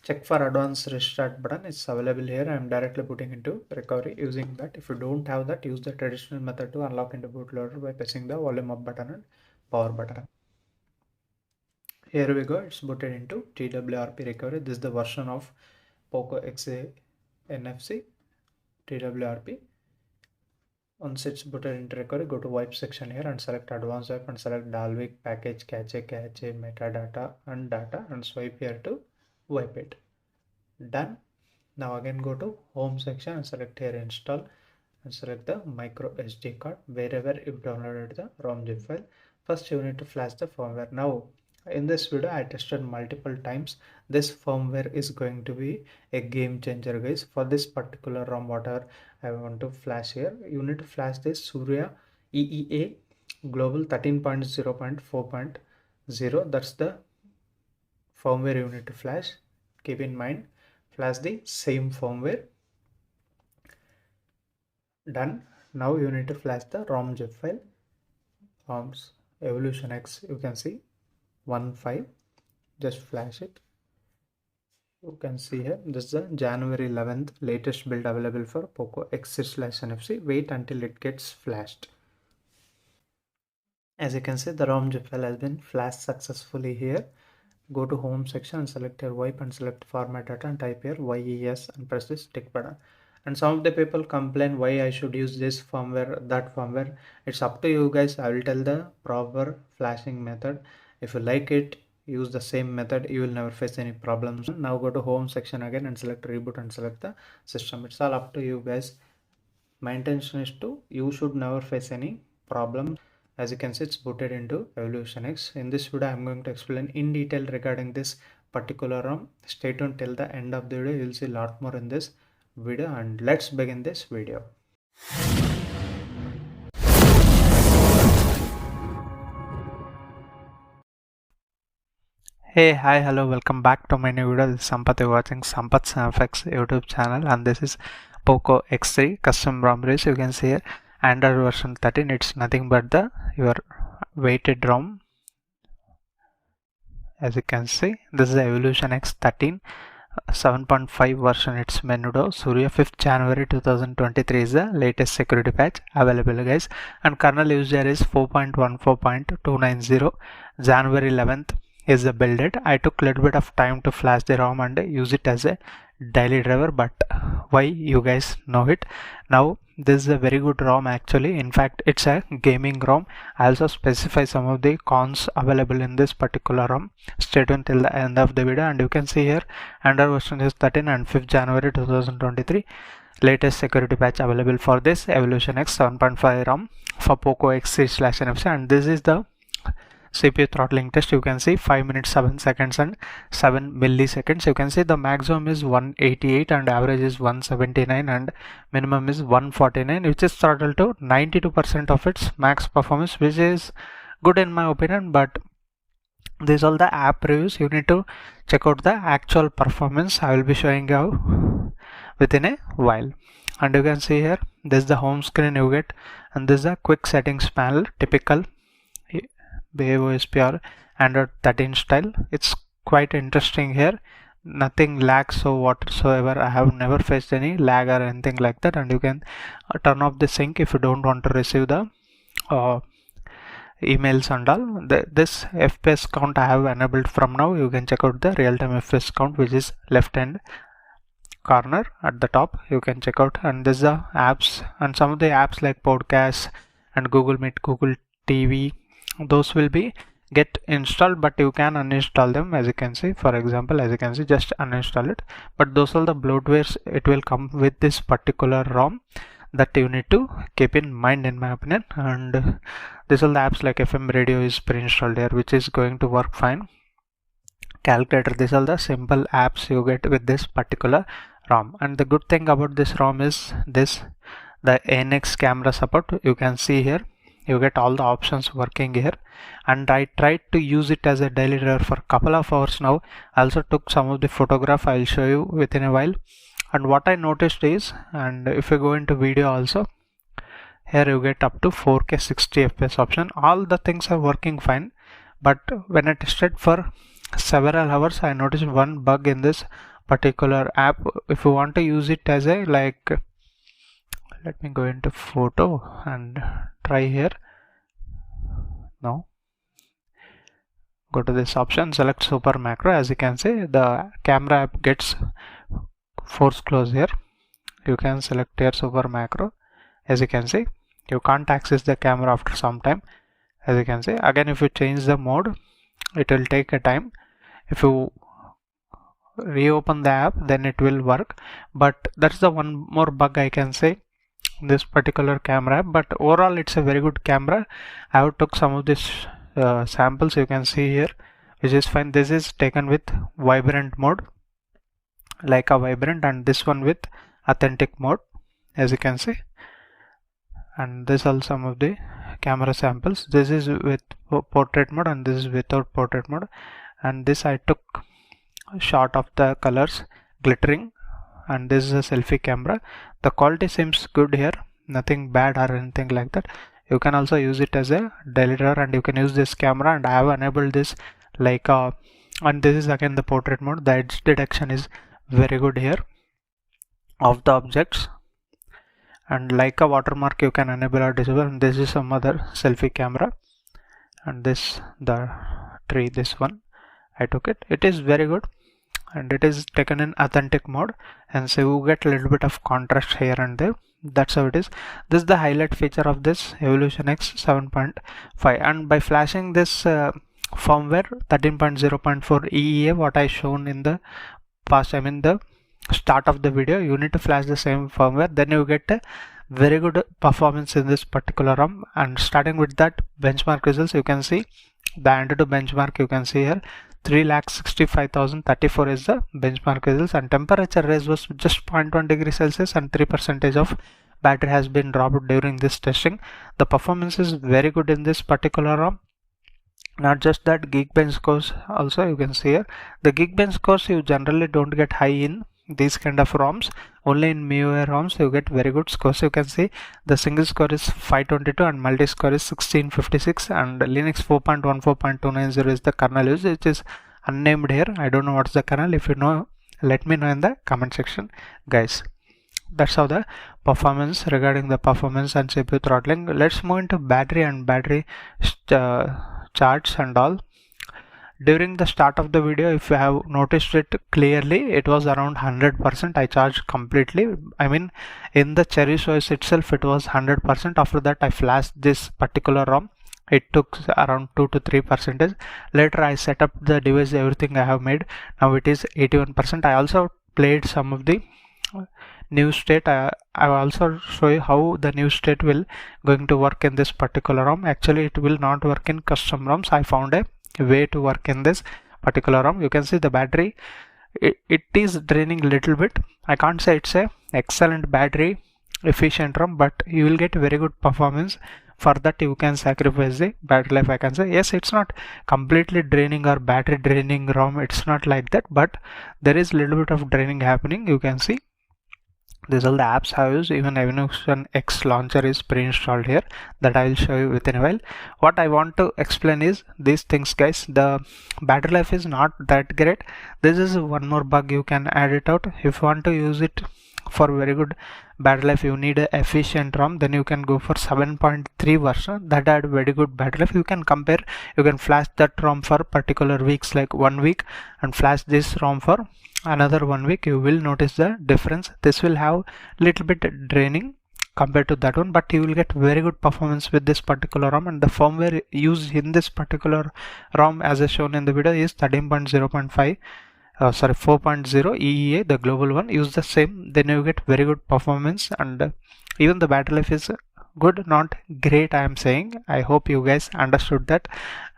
check for advanced restart button. It's available here. I'm directly putting into recovery using that. If you don't have that, use the traditional method to unlock into bootloader by pressing the volume up button and power button. Here we go. It's booted into TWRP recovery. This is the version of Poco XA NFC TWRP. Once it's booted into recovery, go to wipe section here and select advanced wipe and select Dalvik package cache metadata and data and swipe here to wipe it. Done. Now again go to home section and select here install and select the micro SD card wherever you downloaded the ROM zip file. First you need to flash the firmware. Now in this video I tested multiple times. This firmware is going to be a game changer, guys. For this particular ROM, whatever I want to flash here, you need to flash this Surya EEA Global 13.0.4.0. That's the firmware you need to flash. Keep in mind, flash the same firmware. Done. Now you need to flash the ROM zip file. ROMs Evolution X, you can see 1.5. Just flash it. You can see here, this is the January 11th latest build available for Poco X6/NFC. Wait until it gets flashed. As you can see, the ROM zip file has been flashed successfully here. Go to home section and select your wipe and select format data and type here YES and press this tick button. And some of the people complain why I should use this firmware, that firmware. It's up to you guys. I will tell the proper flashing method. If you like it, use the same method. You will never face any problems. Now go to home section again and select reboot and select the system. It's all up to you guys. My intention is you should never face any problem. As you can see, it's booted into Evolution X. In this video, I'm going to explain in detail regarding this particular ROM. Stay tuned till the end of the video. You'll see a lot more in this video, and let's begin this video. Hey, hi, hello, welcome back to my new video. This is Sampath. You're watching Sampath's FX YouTube channel, and this is Poco X3 custom ROM race. You can see here Android version 13. It's nothing but your weighted ROM. As you can see, this is the Evolution X 13 7.5 version. It's Menudo Surya 5th January 2023 is the latest security patch available, guys, and kernel user is 4.14.290. January 11th is the build date. I took a little bit of time to flash the ROM and use it as a daily driver, but why, you guys know it. Now this is a very good ROM actually. In fact, it's a gaming ROM. I also specify some of the cons available in this particular ROM. Stay tuned till the end of the video, and you can see here Android version is 13 and 5th January 2023 latest security patch available for this Evolution X 7.5 ROM for Poco X3/NFC. And this is the CPU throttling test. You can see 5 minutes 7 seconds and 7 milliseconds. You can see the maximum is 188 and average is 179 and minimum is 149, which is throttled to 92% of its max performance, which is good in my opinion. But these are all the app reviews. You need to check out the actual performance. I will be showing you within a while. And you can see here, this is the home screen you get, and this is a quick settings panel, typical OSP or Android 13 style. It's quite interesting here. Nothing lags so whatsoever. I have never faced any lag or anything like that. And you can turn off the sync if you don't want to receive the emails and all. This FPS count I have enabled from now. You can check out the real-time FPS count, which is left hand corner at the top. You can check out, and this is the apps, and some of the apps like podcasts and Google Meet, Google TV, those will be get installed, but you can uninstall them. As you can see, for example, as you can see, just uninstall it. But those are the bloatwares it will come with this particular ROM that you need to keep in mind, in my opinion. And these are the apps like FM radio is pre-installed here, which is going to work fine. Calculator, these are the simple apps you get with this particular ROM. And the good thing about this ROM is the NX camera support. You can see here, you get all the options working here, and I tried to use it as a daily driver for a couple of hours now. I also took some of the photograph. I'll show you within a while. And what I noticed is, and if you go into video also, here you get up to 4K 60 FPS option. All the things are working fine, but when I tested for several hours, I noticed one bug in this particular app. If you want to use it as a like, let me go into photo and try here. Now go to this option, select super macro. As you can see, the camera app gets force close here. You can select here super macro. As you can see, you can't access the camera after some time. As you can see, again if you change the mode, it will take a time. If you reopen the app, then it will work. But that's the one more bug I can say this particular camera app. But overall it's a very good camera. I have took some of these samples, you can see here, which is fine. This is taken with vibrant mode, like a vibrant, and this one with authentic mode, as you can see. And this are some of the camera samples. This is with portrait mode and this is without portrait mode. And this I took a shot of the colors glittering, and this is a selfie camera. The quality seems good here, nothing bad or anything like that. You can also use it as a daily driver, and you can use this camera, and I have enabled this Leica, and this is again the portrait mode. The edge detection is very good here of the objects, and Leica watermark you can enable or disable. And this is some other selfie camera, and this the tree, this one I took it. It is very good, and it is taken in authentic mode, and so you get a little bit of contrast here and there. That's how it is. This is the highlight feature of this Evolution X 7.5, and by flashing this firmware 13.0.4 EEA, what I shown in the past, I mean the start of the video, you need to flash the same firmware, then you get a very good performance in this particular ROM. And starting with that benchmark results, you can see the Antutu benchmark, you can see here 3,65,034 is the benchmark results, and temperature raise was just 0.1 degrees Celsius, and 3% of battery has been dropped during this testing. The performance is very good in this particular ROM. Not just that, Geekbench scores also you can see here. The Geekbench scores you generally don't get high in these kind of ROMs. Only in MIUI ROMs you get very good scores. You can see the single score is 522 and multi score is 1656, and Linux 4.14.290 is the kernel used, which is unnamed here. I don't know what's the kernel. If you know, let me know in the comment section, guys. That's how the performance, regarding the performance and CPU throttling. Let's move into battery and battery charts and all. During the start of the video, if you have noticed it clearly, it was around 100%. I charged completely. I mean, in the Cherry OS itself, it was 100%. After that, I flashed this particular ROM. It took around 2 to 3%. Later, I set up the device, everything I have made. Now it is 81%. I also played some of the new state. I will also show you how the new state will going to work in this particular ROM. Actually, it will not work in custom ROMs. I found a way to work in this particular ROM. You can see the battery, it is draining a little bit. I can't say it's a excellent battery efficient ROM, but you will get very good performance. For that you can sacrifice the battery life, I can say. Yes, it's not completely draining or battery draining ROM, it's not like that, but there is a little bit of draining happening. You can see these are the apps I use. Even Evolution X launcher is pre-installed here, that I will show you within a while. What I want to explain is these things, guys. The battery life is not that great. This is one more bug, you can add it out. If you want to use it for very good battery life, you need a efficient ROM, then you can go for 7.3 version that had very good battery life. You can compare, you can flash that ROM for particular weeks, like 1 week, and flash this ROM for another 1 week. You will notice the difference. This will have little bit draining compared to that one, but you will get very good performance with this particular ROM. And the firmware used in this particular ROM, as I shown in the video, is 13.0.5 4.0 EEA, the global one. Use the same, then you get very good performance, and even the battery life is good, not great, I am saying. I hope you guys understood that.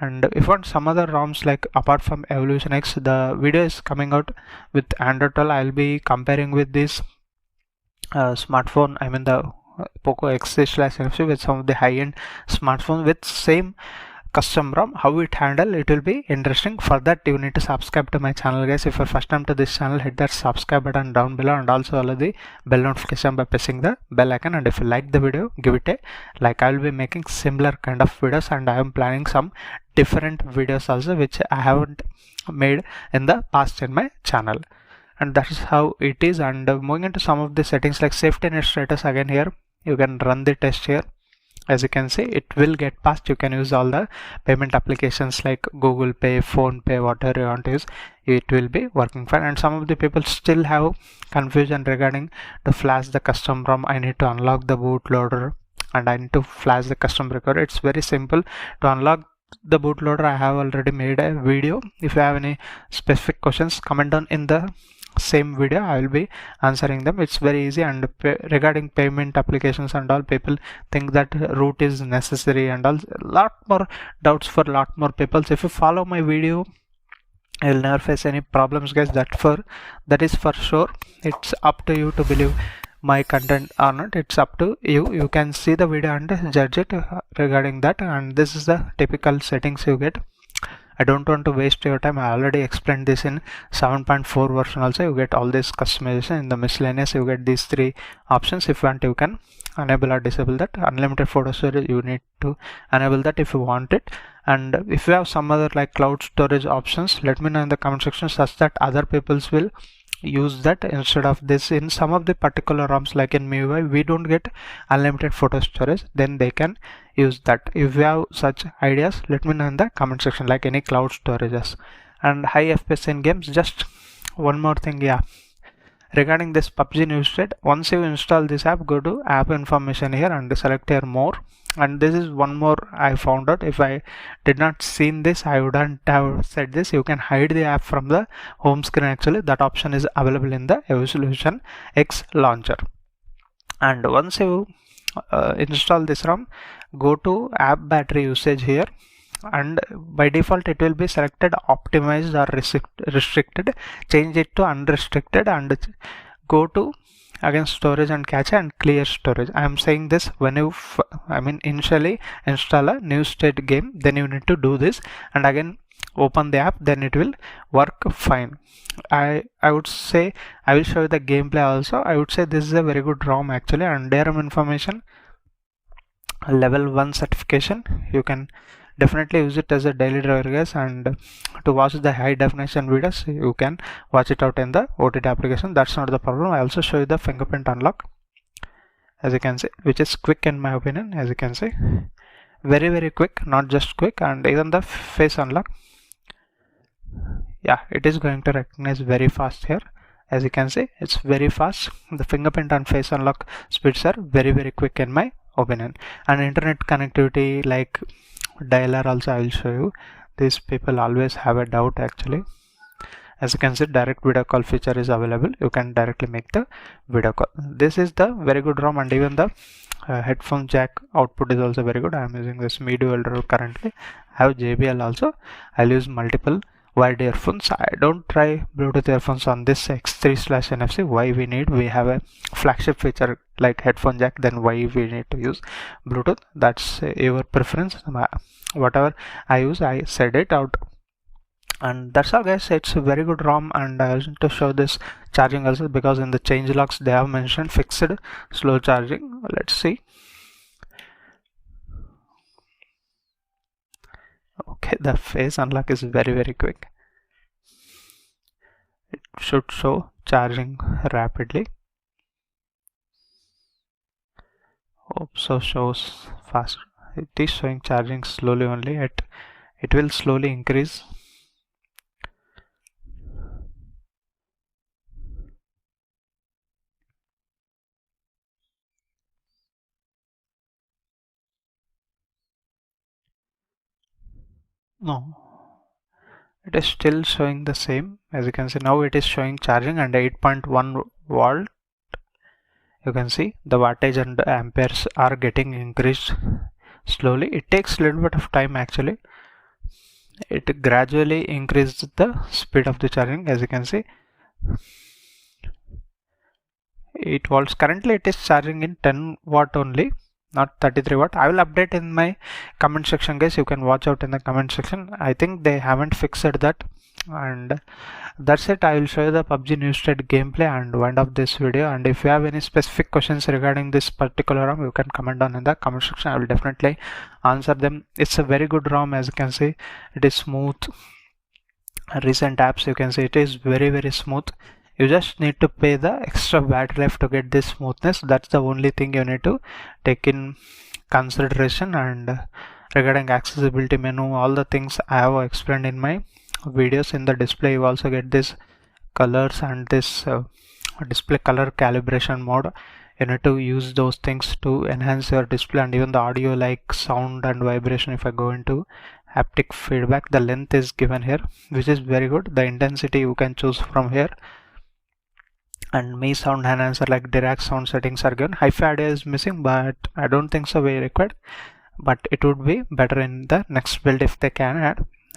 And if you want some other ROMs, like apart from Evolution X, the video is coming out with Android 12. I'll be comparing with this smartphone, I mean the Poco X/NFC, with some of the high-end smartphones with same custom ROM, how it handle, it will be interesting. For that you need to subscribe to my channel, guys. If you're first time to this channel, hit that subscribe button down below, and also follow the bell notification by pressing the bell icon. And if you like the video, give it a like. I will be making similar kind of videos, and I am planning some different videos also, which I haven't made in the past in my channel. and that is how it is. And moving into some of the settings like safety net status, again here you can run the test here. As you can see, it will get passed. You can use all the payment applications like Google Pay, Phone Pay, whatever you want to use, it will be working fine. And some of the people still have confusion regarding to flash the custom ROM. I need to unlock the bootloader and I need to flash the custom recorder. It's very simple to unlock the bootloader. I have already made a video. If you have any specific questions, comment down in the same video. I will be answering them. It's very easy. And regarding payment applications and all, people think that root is necessary and all, lot more doubts for lot more people. So if you follow my video, you'll never face any problems, guys. That is for sure. It's up to you to believe my content or not. It's up to you. You can see the video and judge it regarding that. And this is the typical settings you get. I don't want to waste your time. I already explained this in 7.4 version also. You get all this customization. In the miscellaneous, you get these three options. If you want, you can enable or disable that. Unlimited photo storage, you need to enable that if you want it. And if you have some other like cloud storage options, let me know in the comment section such that other peoples will use that instead of this. In some of the particular ROMs like in MIUI, we don't get unlimited photo storage, then they can use that. If you have such ideas, let me know in the comment section, like any cloud storages and high FPS in games. Just one more thing, yeah, regarding this PUBG news state, once you install this app, go to app information here and select here more. And this is one more I found out. If I did not seen this, I wouldn't have said this. You can hide the app from the home screen. Actually, that option is available in the Evolution X launcher. And once you install this ROM, go to app battery usage here, and by default it will be selected optimized or restricted. Change it to unrestricted and go to again storage and cache and clear storage. I am saying this when you initially install a new state game, then you need to do this and again open the app, then it will work fine. I would say I will show you the gameplay also. I would say this is a very good ROM actually. And DRM information, level 1 certification, you can definitely use it as a daily driver, guys. And to watch the high definition videos, you can watch it out in the OTT application. That's not the problem. I also show you the fingerprint unlock, as you can see, which is quick in my opinion. As you can see, very quick, not just quick. And even the face unlock, yeah, it is going to recognize very fast here. As you can see, it's very fast. The fingerprint and face unlock speeds are very quick in my opinion. And internet connectivity like dialer also I will show you. These people always have a doubt actually. As you can see, direct video call feature is available. You can directly make the video call. This is the very good ROM. And even the headphone jack output is also very good. I am using this MIDI welder currently. I have JBL also. I'll use multiple wired earphones. I don't try Bluetooth earphones on this X3/NFC. Why we need? We have a flagship feature like headphone jack. Then why we need to use Bluetooth? That's your preference. Whatever I use, I said it out. And that's all, guys. It's a very good ROM. And I want to show this charging also, because in the changelogs they have mentioned fixed slow charging. Let's see. Okay, the face unlock is very quick. It should show charging rapidly. So shows fast. It is showing charging slowly only. It will slowly increase. No, it is still showing the same. As you can see, now it is showing charging and 8.1 volt. You can see the wattage and the amperes are getting increased slowly. It takes a little bit of time actually. It gradually increases the speed of the charging. As you can see, 8 volts. Currently it is charging in 10 watt only, not 33 watt. I will update in my comment section, guys. You can watch out in the comment section. I think they haven't fixed that. And that's it. I will show you the PUBG news state gameplay and wind up this video. And if you have any specific questions regarding this particular ROM, you can comment down in the comment section. I will definitely answer them. It's a very good ROM. As you can see, it is smooth. Recent apps, you can see it is very smooth. You just need to pay the extra battery life to get this smoothness. That's the only thing you need to take in consideration. And regarding accessibility menu, all the things I have explained in my videos. In the display you also get this colors and this display color calibration mode. You need to use those things to enhance your display, and even the audio like sound and vibration. If I go into haptic feedback, the length is given here, which is very good. The intensity you can choose from here, and me sound enhancer like direct sound settings are given. Hi-fi audio is missing, but I don't think so we required, but it would be better in the next build if they can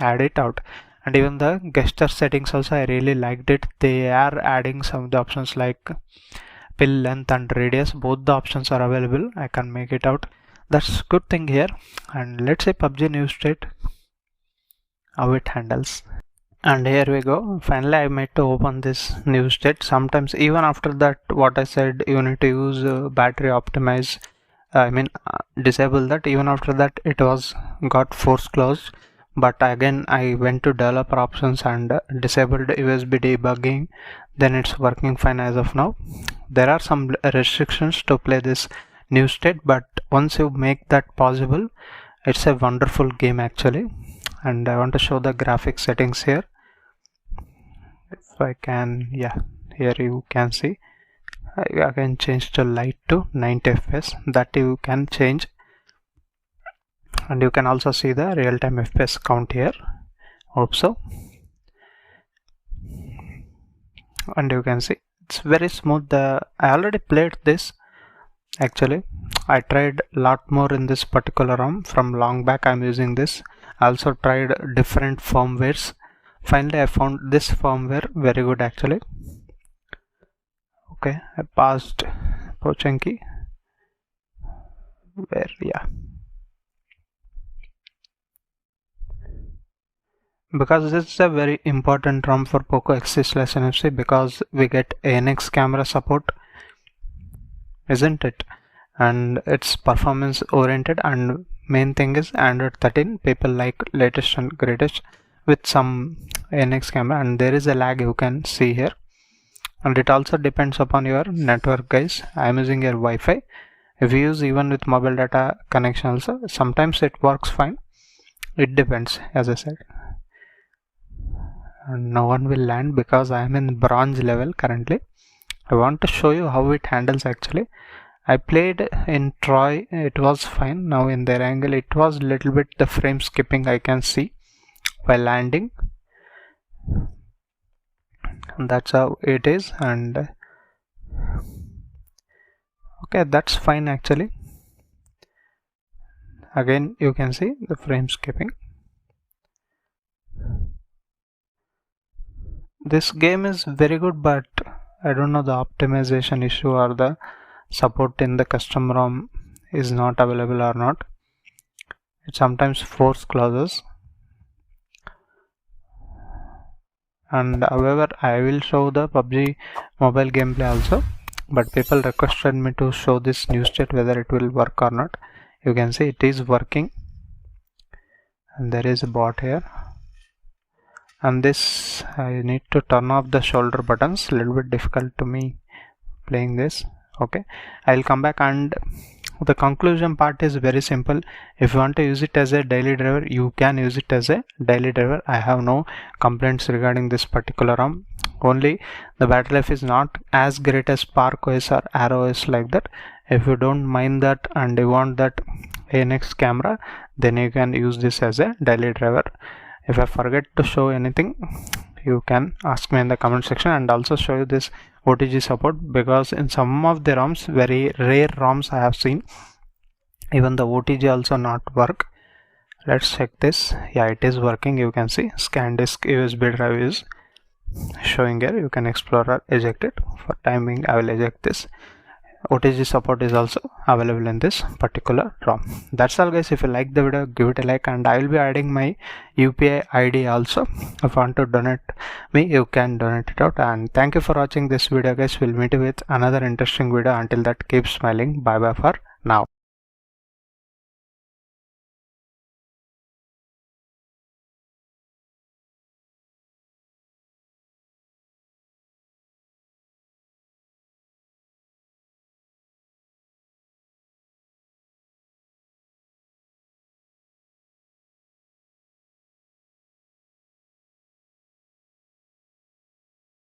add it out. And even the gesture settings also I really liked it. They are adding some of the options like pill length and radius. Both the options are available. I can make it out. That's good thing here. And let's say PUBG new state, how it handles. And here we go. Finally I made to open this new state. Sometimes even after that, what I said, you need to use battery optimize, disable that. Even after that it was got force closed, but again I went to developer options and disabled USB debugging. Then it's working fine as of now. There are some restrictions to play this new state, but once you make that possible, it's a wonderful game actually. And I want to show the graphics settings here. If I can, yeah, here you can see I can change the light to 90 fps. That you can change, and you can also see the real-time fps count here. Hope so. And you can see it's very smooth. I already played this actually. I tried a lot more in this particular ROM. From long back I'm using this. I also tried different firmwares. Finally I found this firmware very good actually. Okay, I passed Pochenki. Where, yeah, because this is a very important ROM for Poco X3/NFC, because we get ANX camera support, isn't it? And it's performance oriented, and main thing is Android 13. People like latest and greatest with some ANX camera, and there is a lag you can see here. And it also depends upon your network, guys. I am using your Wi-Fi. If you use even with mobile data connection also, sometimes it works fine. It depends, as I said. And no one will land because I am in bronze level currently. I want to show you how it handles actually. I played in Troy, it was fine. Now in their angle it was little bit the frame skipping I can see while landing. And that's how it is. And okay, that's fine actually. Again you can see the frame skipping. This game is very good, but I don't know the optimization issue or the support in the custom ROM is not available or not. It sometimes force closes. And however, I will show the PUBG mobile gameplay also, but people requested me to show this new state whether it will work or not. You can see it is working, and there is a bot here. And this I need to turn off the shoulder buttons. A little bit difficult to me playing this. Okay, I'll come back, and the conclusion part is very simple. If you want to use it as a daily driver, you can use it as a daily driver. I have no complaints regarding this particular ROM. Only the battery life is not as great as Spark OS or Arrow OS like that. If you don't mind that and you want that ANX camera, then you can use this as a daily driver. If I forget to show anything, you can ask me in the comment section, and also show you this OTG support, because in some of the ROMs, very rare ROMs I have seen, even the OTG also not work. Let's check this. Yeah, it is working. You can see ScanDisk USB drive is showing here. You can explore or eject it. For timing I will eject this. OTG support is also available in this particular ROM. That's all guys. If you like the video, give it a like, and I will be adding my UPI ID also. If you want to donate me, you can donate it out. And thank you for watching this video guys. We'll meet you with another interesting video. Until that, keep smiling. Bye bye for now.